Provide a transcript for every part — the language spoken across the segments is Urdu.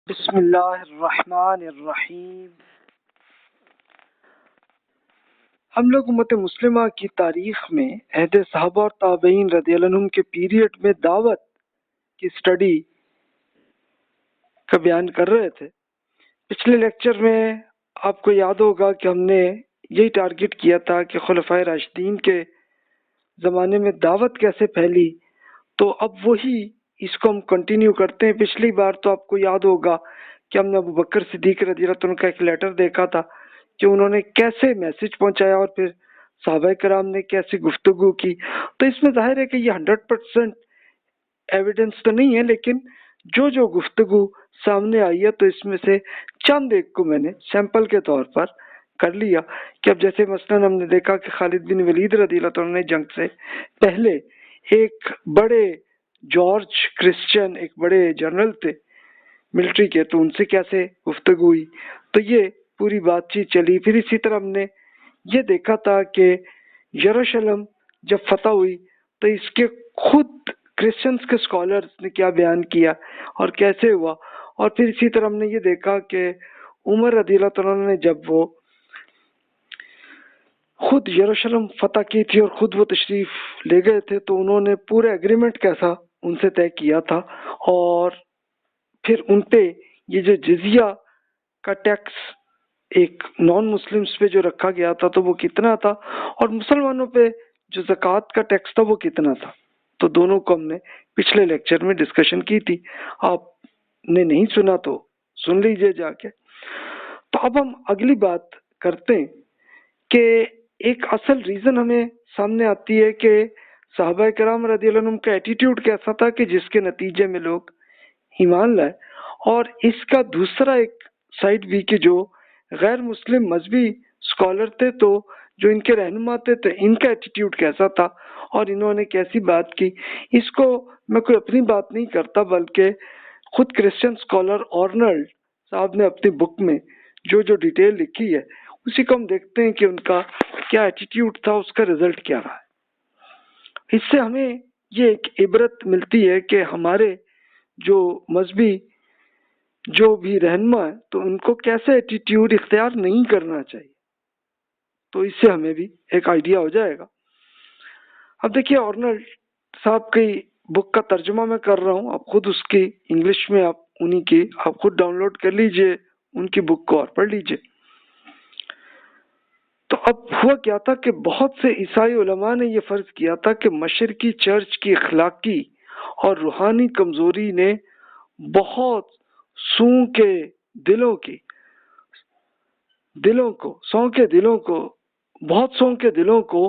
بسم اللہ الرحمن الرحیم۔ ہم لوگ امت مسلمہ کی تاریخ میں عہد صحابہ اور تابعین رضی اللہ عنہم کے پیریڈ میں دعوت کی اسٹڈی کا بیان کر رہے تھے۔ پچھلے لیکچر میں آپ کو یاد ہوگا کہ ہم نے یہی ٹارگٹ کیا تھا کہ خلفائے راشدین کے زمانے میں دعوت کیسے پھیلی، تو اب وہی اس کو ہم کنٹینیو کرتے ہیں۔ پچھلی بار تو آپ کو یاد ہوگا کہ ہم نے ابو بکر صدیق رضی اللہ عنہ کا ایک لیٹر دیکھا تھا کہ انہوں نے کیسے میسج پہنچایا اور پھر صحابہ کرام نے کیسی گفتگو کی۔ تو اس میں ظاہر ہے کہ یہ 100% ایویڈنس تو نہیں ہے، لیکن جو جو گفتگو سامنے آئی ہے تو اس میں سے چند ایک کو میں نے سیمپل کے طور پر کر لیا کہ اب جیسے مثلاً ہم نے دیکھا کہ خالد بن ولید رضی اللہ عنہ نے جنگ سے پہلے ایک بڑے جارج کرسچن ایک بڑے جنرل تھے ملٹری کے، تو ان سے کیسے گفتگو ہوئی، تو یہ پوری بات چیت چلی۔ پھر اسی طرح ہم نے یہ دیکھا تھا کہ یروشلم جب فتح ہوئی تو اس کے خود کرسچنز کے اسکالرز نے کیا بیان کیا اور کیسے ہوا، اور پھر اسی طرح ہم نے یہ دیکھا کہ عمر رضی اللہ عنہ نے جب وہ خود یروشلم فتح کی تھی اور خود وہ تشریف لے گئے تھے تو انہوں نے پورے ایگریمنٹ کیسا ان سے طے کیا تھا، اور پھر ان پہ یہ جو جزیہ کا ٹیکس ایک نان مسلمز پہ جو رکھا گیا تھا تو وہ کتنا تھا، اور مسلمانوں پہ جو زکوٰۃ کا ٹیکس تھا وہ کتنا تھا۔ تو دونوں کو ہم نے پچھلے لیکچر میں ڈسکشن کی تھی، آپ نے نہیں سنا تو سن لیجئے جا کے۔ تو اب ہم اگلی بات کرتے ہیں کہ ایک اصل ریزن ہمیں سامنے آتی ہے کہ صحابہ کرام رضی اللہ عنہم کا ایٹیٹیوڈ کیسا تھا کہ جس کے نتیجے میں لوگ ایمان لائے، اور اس کا دوسرا ایک سائڈ بھی کہ جو غیر مسلم مذہبی اسکالر تھے تو جو ان کے رہنما تھے ان کا ایٹیٹیوڈ کیسا تھا اور انہوں نے کیسی بات کی۔ اس کو میں کوئی اپنی بات نہیں کرتا بلکہ خود کرسچن اسکالر آرنلڈ صاحب نے اپنی بک میں جو جو ڈیٹیل لکھی ہے اسی کو ہم دیکھتے ہیں کہ ان کا کیا ایٹیٹیوڈ تھا، اس کا رزلٹ کیا رہا۔ اس سے ہمیں یہ ایک عبرت ملتی ہے کہ ہمارے جو مذہبی جو بھی رہنما ہے تو ان کو کیسے ایٹیٹیوڈ اختیار نہیں کرنا چاہیے، تو اس سے ہمیں بھی ایک آئیڈیا ہو جائے گا۔ اب دیکھیے آرنلڈ صاحب کی بک کا ترجمہ میں کر رہا ہوں، آپ خود اس کی انگلش میں آپ خود ڈاؤن لوڈ کر لیجئے ان کی بک کو اور پڑھ لیجئے۔ تو اب ہوا کیا تھا کہ بہت سے عیسائی علماء نے یہ فرض کیا تھا کہ مشرقی چرچ کی اخلاقی اور روحانی کمزوری نے بہت سوں کے دلوں کو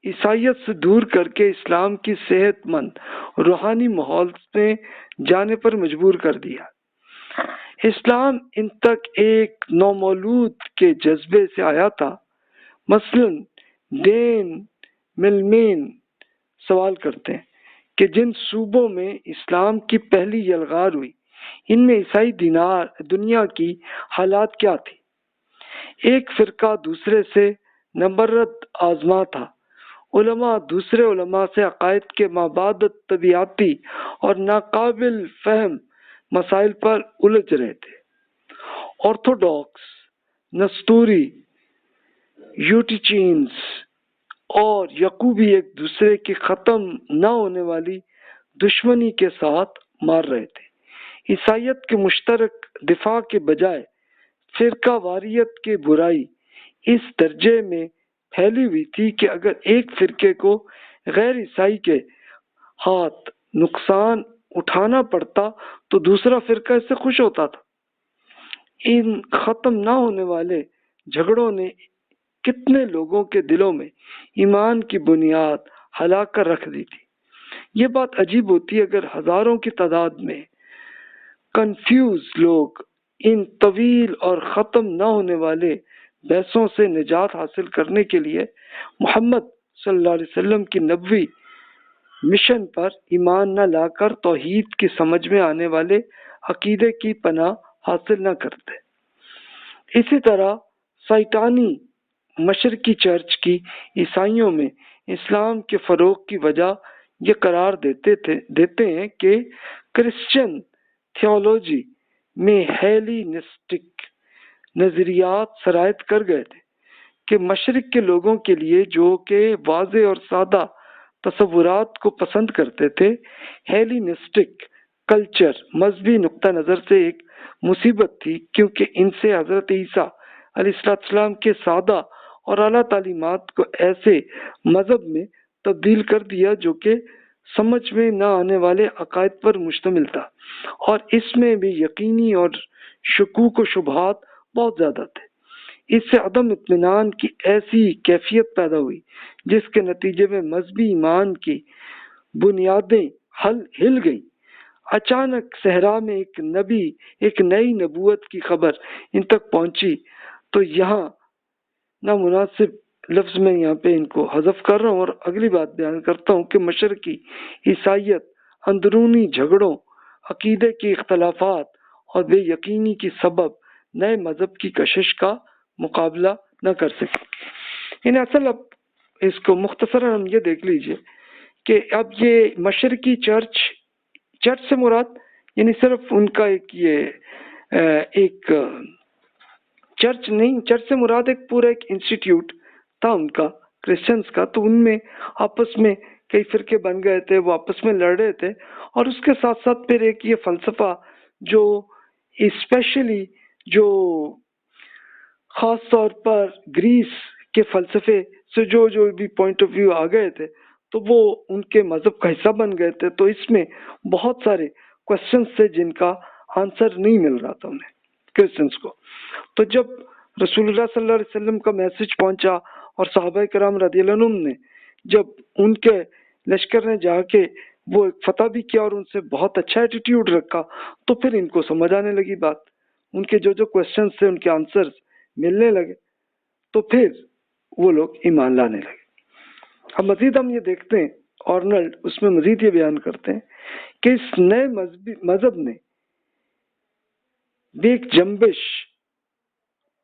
عیسائیت سے دور کر کے اسلام کی صحت مند روحانی ماحول میں جانے پر مجبور کر دیا۔ اسلام ان تک ایک نومولود کے جذبے سے آیا تھا۔ مثلا ڈین ملمین سوال کرتے ہیں کہ جن صوبوں میں اسلام کی پہلی یلغار ہوئی ان میں عیسائی دنیا کی حالات کیا تھی؟ ایک فرقہ دوسرے سے نبرد آزما تھا، علماء دوسرے علماء سے عقائد کے مابعد طبیعتی اور ناقابل فہم مسائل پر الجھ رہے تھے۔ آرتھوڈاکس، نستوری، یوٹیچینز اور یعقوبی ایک دوسرے کی ختم نہ ہونے والی دشمنی کے ساتھ مار رہے تھے۔ عیسائیت کے مشترک دفاع کے بجائے فرقہ واریت کی برائی اس درجے میں پھیلی ہوئی تھی کہ اگر ایک فرقے کو غیر عیسائی کے ہاتھ نقصان اٹھانا پڑتا تو دوسرا فرقہ اس سے خوش ہوتا تھا۔ ان ختم نہ ہونے والے جھگڑوں نے کتنے لوگوں کے دلوں میں ایمان کی بنیاد ہلا کر رکھ دی تھی۔ یہ بات عجیب ہوتی ہے اگر ہزاروں کی تعداد میں کنفیوز لوگ ان طویل اور ختم نہ ہونے والے بحثوں سے نجات حاصل کرنے کے لیے محمد صلی اللہ علیہ وسلم کی نبوی مشن پر ایمان نہ لا کر توحید کی سمجھ میں آنے والے عقیدے کی پناہ حاصل نہ کرتے۔ اسی طرح سائٹانی مشرقی چرچ کی عیسائیوں میں اسلام کے فروغ کی وجہ یہ قرار دیتے ہیں کہ کرسچن تھیولوجی میں ہیلینسٹک نظریات سرایت کر گئے تھے کہ مشرق کے لوگوں کے لیے جو کہ واضح اور سادہ تصورات کو پسند کرتے تھے، ہیلینسٹک کلچر مذہبی نقطہ نظر سے ایک مصیبت تھی، کیونکہ ان سے حضرت عیسیٰ علیہ السلام کے سادہ اور اعلیٰ تعلیمات کو ایسے مذہب میں تبدیل کر دیا جو کہ سمجھ میں نہ آنے والے عقائد پر مشتمل تھا، اور اس میں بھی یقینی اور شکوک و شبہات بہت زیادہ تھے۔ اس سے عدم اطمینان کی ایسی کیفیت پیدا ہوئی جس کے نتیجے میں مذہبی ایمان کی بنیادیں ہل گئیں۔ اچانک صحرا میں ایک نئی نبوت کی خبر ان تک پہنچی، تو یہاں نامناسب لفظ میں یہاں پہ ان کو حذف کر رہا ہوں اور اگلی بات بیان کرتا ہوں کہ مشرقی عیسائیت اندرونی جھگڑوں، عقیدے کے اختلافات اور بے یقینی کی سبب نئے مذہب کی کشش کا مقابلہ نہ کر سکے۔ یعنی اصل اب اس کو مختصراً ہم یہ دیکھ لیجئے کہ اب یہ مشرقی چرچ سے مراد یعنی صرف ان کا ایک چرچ نہیں، چرچ سے مراد پورا ایک انسٹیٹیوٹ تھا ان کا، کرسچنز کا، تو ان میں آپس میں کئی فرقے بن گئے تھے، وہ آپس میں لڑ رہے تھے، اور اس کے ساتھ ساتھ پھر ایک یہ فلسفہ جو اسپیشلی جو خاص طور پر گریس کے فلسفے سے جو بھی پوائنٹ آف ویو آ گئے تھے تو وہ ان کے مذہب کا حصہ بن گئے تھے، تو اس میں بہت سارے کوشچنز تھے جن کا آنسر نہیں مل رہا تھا انہیں کرسچنز کو۔ تو جب رسول اللہ صلی اللہ علیہ وسلم کا میسج پہنچا اور صحابہ کرام رضی اللہ عنہم نے جب ان کے لشکر نے جا کے وہ فتح بھی کیا اور ان سے بہت اچھا ایٹیٹیوڈ رکھا، تو پھر ان کو سمجھ آنے لگی بات، ان کے جو کوشچنز تھے ان کے آنسرز ملنے لگے، تو پھر وہ لوگ ایمان لانے لگے۔ اب مزید ہم یہ دیکھتے ہیں، آرنلڈ اس میں مزید یہ بیان کرتے ہیں کہ اس نئے مذہب نے بھی ایک جنبش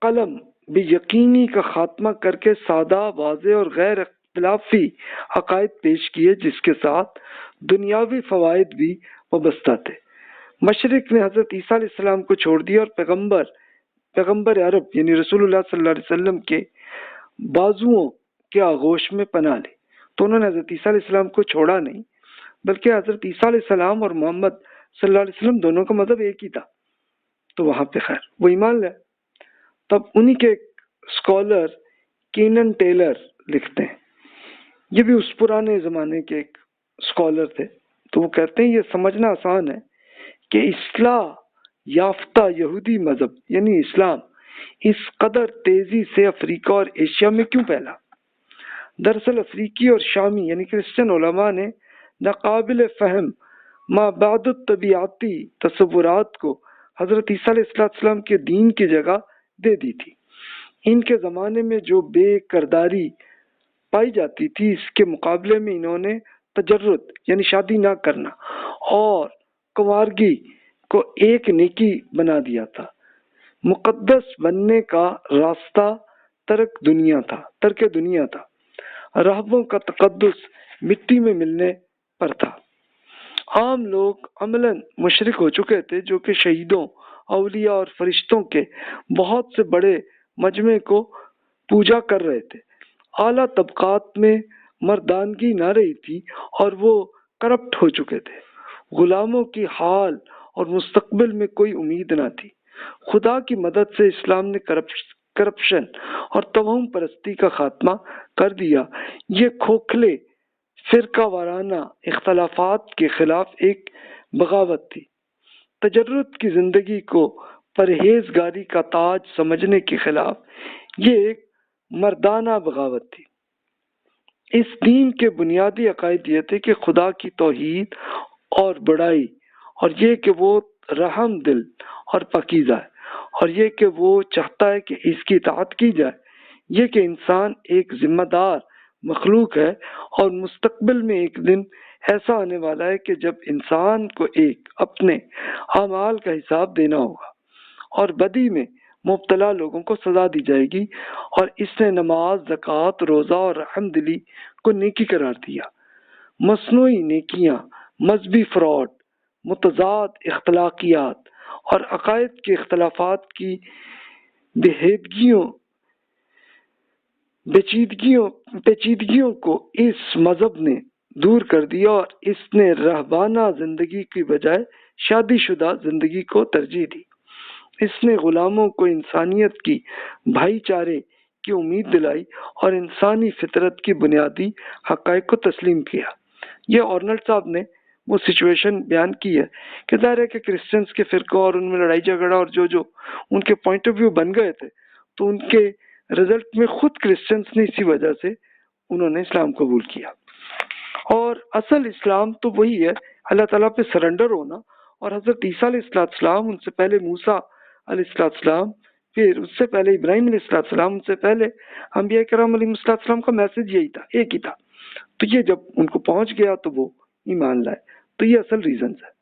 قلم بھی یقینی کا خاتمہ کر کے سادہ، واضح اور غیر اختلافی عقائد پیش کیے جس کے ساتھ دنیاوی فوائد بھی وابستہ تھے۔ مشرق نے حضرت عیسیٰ علیہ السلام کو چھوڑ دیا اور پیغمبر عرب یعنی رسول اللہ صلی اللہ علیہ وسلم کے بازوؤں کے آغوش میں پناہ لی، تو انہوں نے حضرت عیسیٰ علیہ السلام کو چھوڑا نہیں، بلکہ حضرت عیسیٰ علیہ السلام اور محمد صلی اللہ علیہ وسلم دونوں کا مذہب ایک ہی تھا، تو وہاں پہ خیر وہ ایمان لے۔ تب انہی کے اسکالر کینن ٹیلر لکھتے ہیں، یہ بھی اس پرانے زمانے کے ایک اسکالر تھے، تو وہ کہتے ہیں یہ سمجھنا آسان ہے کہ اصلاح یافتہ یہودی مذہب یعنی اسلام اس قدر تیزی سے افریقہ اور ایشیا میں کیوں پھیلا۔ دراصل افریقی اور شامی یعنی کرسچن علماء نے ناقابل فہم مابعد الطبیعتی تصورات کو حضرت عیسیٰ علیہ السلام کے دین کی جگہ دے دی تھی۔ ان کے زمانے میں جو بے کرداری پائی جاتی تھی اس کے مقابلے میں انہوں نے تجرد یعنی شادی نہ کرنا اور کنوارگی کو ایک نیکی بنا دیا تھا۔ مقدس بننے کا راستہ ترک دنیا تھا، راہبوں کا تقدس مٹی میں ملنے پر تھا۔ عام لوگ عملاً مشرک ہو چکے تھے جو کہ شہیدوں، اولیاء اور فرشتوں کے بہت سے بڑے مجمع کو پوجا کر رہے تھے۔ اعلیٰ طبقات میں مردانگی نہ رہی تھی اور وہ کرپٹ ہو چکے تھے۔ غلاموں کی حال اور مستقبل میں کوئی امید نہ تھی۔ خدا کی مدد سے اسلام نے کرپشن اور توہم پرستی کا خاتمہ کر دیا۔ یہ کھوکھلے فرقہ وارانہ اختلافات کے خلاف ایک بغاوت تھی۔ تجرد کی زندگی کو پرہیزگاری کا تاج سمجھنے کے خلاف یہ ایک مردانہ بغاوت تھی۔ اس دین کے بنیادی عقائد یہ تھے کہ خدا کی توحید اور بڑائی، اور یہ کہ وہ رحم دل اور پاکیزہ ہے، اور یہ کہ وہ چاہتا ہے کہ اس کی اطاعت کی جائے، یہ کہ انسان ایک ذمہ دار مخلوق ہے اور مستقبل میں ایک دن ایسا آنے والا ہے کہ جب انسان کو اپنے اعمال کا حساب دینا ہوگا، اور بدی میں مبتلا لوگوں کو سزا دی جائے گی، اور اس نے نماز، زکوٰۃ، روزہ اور رحم دلی کو نیکی قرار دیا۔ مصنوعی نیکیاں، مذہبی فراڈ، متضاد اخلاقیات اور عقائد کے اختلافات کی پیچیدگیوں کو اس مذہب نے دور کر دیا اور اس نے رہبانہ زندگی کی بجائے شادی شدہ زندگی کو ترجیح دی۔ اس نے غلاموں کو انسانیت کی، بھائی چارے کی امید دلائی اور انسانی فطرت کی بنیادی حقائق کو تسلیم کیا۔ یہ آرنلڈ صاحب نے وہ سچویشن بیان کی ہے کہ ظاہر ہے کہ کرسچنس کے فرقوں اور ان میں لڑائی جھگڑا اور جو ان کے پوائنٹ آف ویو بن گئے تھے، تو ان کے رزلٹ میں خود کرسچنس نے اسی وجہ سے انہوں نے اسلام قبول کیا۔ اور اصل اسلام تو وہی ہے، اللہ تعالیٰ پہ سرنڈر ہونا، اور حضرت عیسیٰ علیہ السلام، ان سے پہلے موسیٰ علیہ السلام، پھر اس سے پہلے ابراہیم علیہ السلام، ان سے پہلے انبیاء کرام علیہ السلام کا میسج یہی تھا، ایک ہی تھا۔ تو یہ جب ان کو پہنچ گیا تو وہ ایمان لائے، تو یہ اصل ریزنز ہے۔